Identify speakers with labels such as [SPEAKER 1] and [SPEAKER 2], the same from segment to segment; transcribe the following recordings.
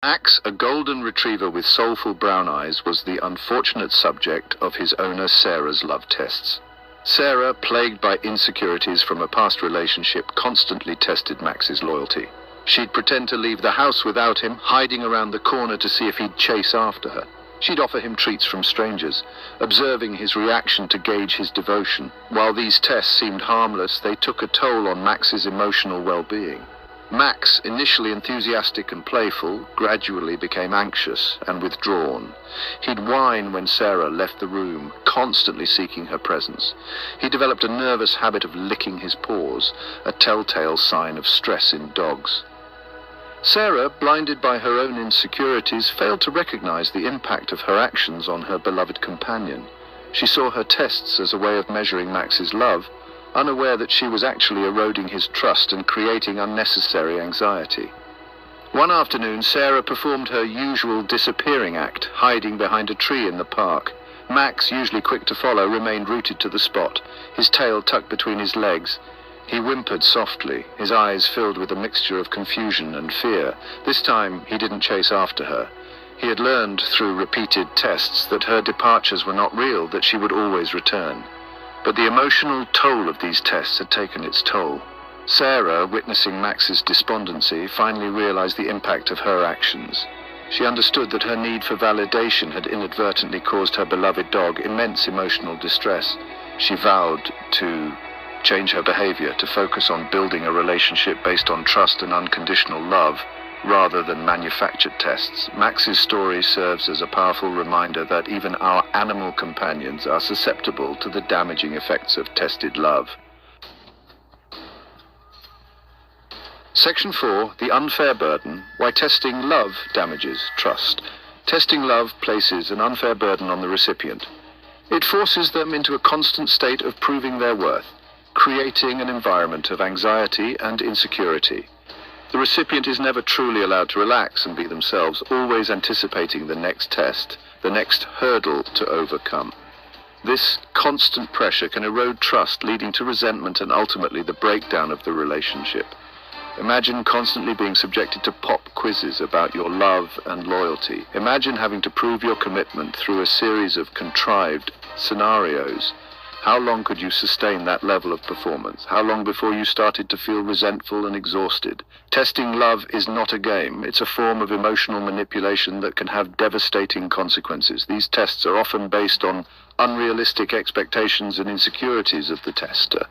[SPEAKER 1] Max, a golden retriever with soulful brown eyes, was the unfortunate subject of his owner Sarah's love tests. Sarah, plagued by insecurities from a past relationship, constantly tested Max's loyalty. She'd pretend to leave the house without him, hiding around the corner to see if he'd chase after her. She'd offer him treats from strangers, observing his reaction to gauge his devotion. While these tests seemed harmless, they took a toll on Max's emotional well-being. Max, initially enthusiastic and playful, gradually became anxious and withdrawn. He'd whine when Sarah left the room, constantly seeking her presence. He developed a nervous habit of licking his paws, a telltale sign of stress in dogs. Sarah, blinded by her own insecurities, failed to recognize the impact of her actions on her beloved companion. She saw her tests as a way of measuring Max's love, unaware that she was actually eroding his trust and creating unnecessary anxiety. One afternoon, Sarah performed her usual disappearing act, hiding behind a tree in the park. Max, usually quick to follow, remained rooted to the spot, his tail tucked between his legs. He whimpered softly, his eyes filled with a mixture of confusion and fear. This time, he didn't chase after her. He had learned through repeated tests that her departures were not real, that she would always return. But the emotional toll of these tests had taken its toll. Sarah, witnessing Max's despondency, finally realized the impact of her actions. She understood that her need for validation had inadvertently caused her beloved dog immense emotional distress. She vowed to change her behavior, to focus on building a relationship based on trust and unconditional love, rather than manufactured tests. Max's story serves as a powerful reminder that even our animal companions are susceptible to the damaging effects of tested love. Section 4, The Unfair Burden, Why Testing Love Damages Trust. Testing love places an unfair burden on the recipient. It forces them into a constant state of proving their worth, creating an environment of anxiety and insecurity. The recipient is never truly allowed to relax and be themselves, always anticipating the next test, the next hurdle to overcome. This constant pressure can erode trust, leading to resentment and ultimately the breakdown of the relationship. Imagine constantly being subjected to pop quizzes about your love and loyalty. Imagine having to prove your commitment through a series of contrived scenarios. How long could you sustain that level of performance? How long before you started to feel resentful and exhausted? Testing love is not a game. It's a form of emotional manipulation that can have devastating consequences. These tests are often based on unrealistic expectations and insecurities of the tester.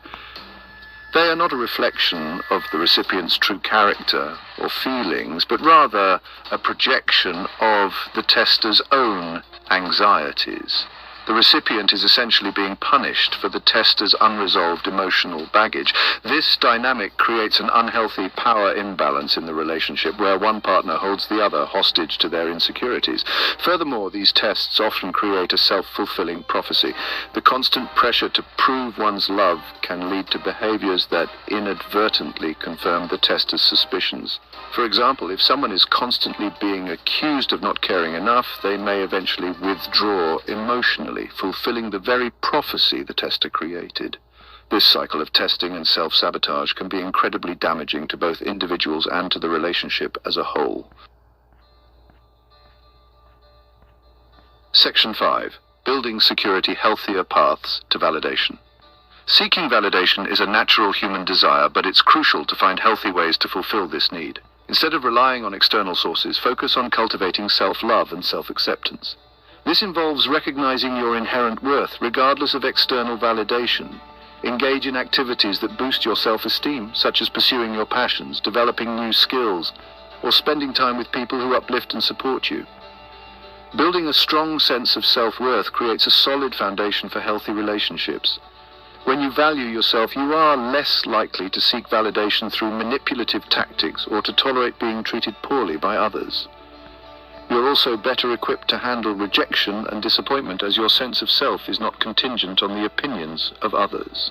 [SPEAKER 1] They are not a reflection of the recipient's true character or feelings, but rather a projection of the tester's own anxieties. The recipient is essentially being punished for the tester's unresolved emotional baggage. This dynamic creates an unhealthy power imbalance in the relationship, where one partner holds the other hostage to their insecurities. Furthermore, these tests often create a self-fulfilling prophecy. The constant pressure to prove one's love can lead to behaviors that inadvertently confirm the tester's suspicions. For example, if someone is constantly being accused of not caring enough, they may eventually withdraw emotionally, fulfilling the very prophecy the tester created. This cycle of testing and self-sabotage can be incredibly damaging to both individuals and to the relationship as a whole. Section 5. Building security, healthier paths to validation. Seeking validation is a natural human desire, but it's crucial to find healthy ways to fulfill this need. Instead of relying on external sources, focus on cultivating self-love and self-acceptance. This involves recognizing your inherent worth, regardless of external validation. Engage in activities that boost your self-esteem, such as pursuing your passions, developing new skills, or spending time with people who uplift and support you. Building a strong sense of self-worth creates a solid foundation for healthy relationships. When you value yourself, you are less likely to seek validation through manipulative tactics or to tolerate being treated poorly by others. You're also better equipped to handle rejection and disappointment, as your sense of self is not contingent on the opinions of others.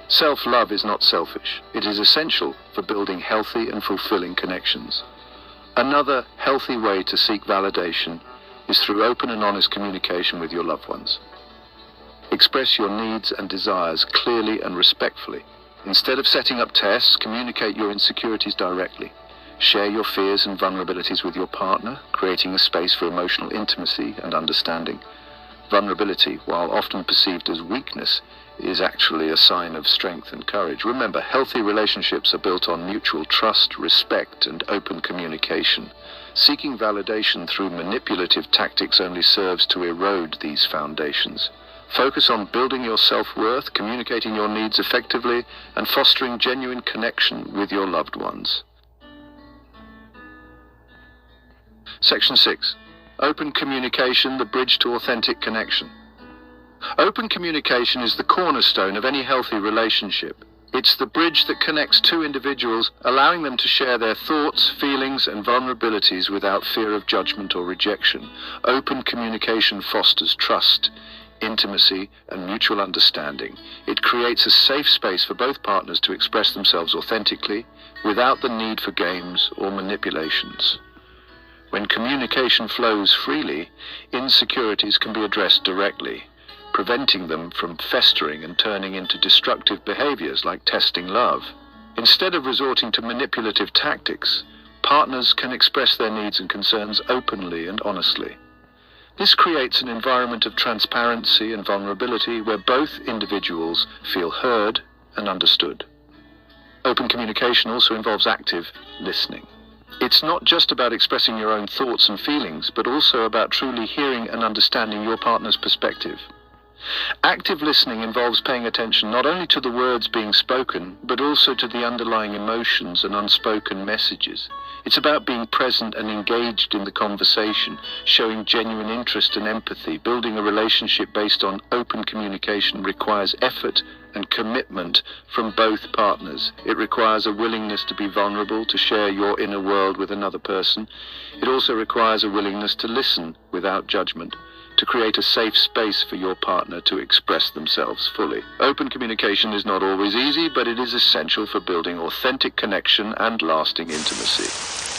[SPEAKER 1] Self-love is not selfish. It is essential for building healthy and fulfilling connections. Another healthy way to seek validation is through open and honest communication with your loved ones. Express your needs and desires clearly and respectfully. Instead of setting up tests, communicate your insecurities directly. Share your fears and vulnerabilities with your partner, creating a space for emotional intimacy and understanding. Vulnerability, while often perceived as weakness, is actually a sign of strength and courage. Remember, healthy relationships are built on mutual trust, respect, and open communication. Seeking validation through manipulative tactics only serves to erode these foundations. Focus on building your self-worth, communicating your needs effectively, and fostering genuine connection with your loved ones. Section 6. Open communication, the bridge to authentic connection. Open communication is the cornerstone of any healthy relationship. It's the bridge that connects two individuals, allowing them to share their thoughts, feelings, and vulnerabilities without fear of judgment or rejection. Open communication fosters trust, intimacy, and mutual understanding. It creates a safe space for both partners to express themselves authentically, without the need for games or manipulations. When communication flows freely, insecurities can be addressed directly, preventing them from festering and turning into destructive behaviors like testing love. Instead of resorting to manipulative tactics, partners can express their needs and concerns openly and honestly. This creates an environment of transparency and vulnerability where both individuals feel heard and understood. Open communication also involves active listening. It's not just about expressing your own thoughts and feelings, but also about truly hearing and understanding your partner's perspective. Active listening involves paying attention not only to the words being spoken, but also to the underlying emotions and unspoken messages. It's about being present and engaged in the conversation, showing genuine interest and empathy. Building a relationship based on open communication requires effort and commitment from both partners. It requires a willingness to be vulnerable, to share your inner world with another person. It also requires a willingness to listen without judgment, to create a safe space for your partner to express themselves fully. Open communication is not always easy, but it is essential for building authentic connection and lasting intimacy.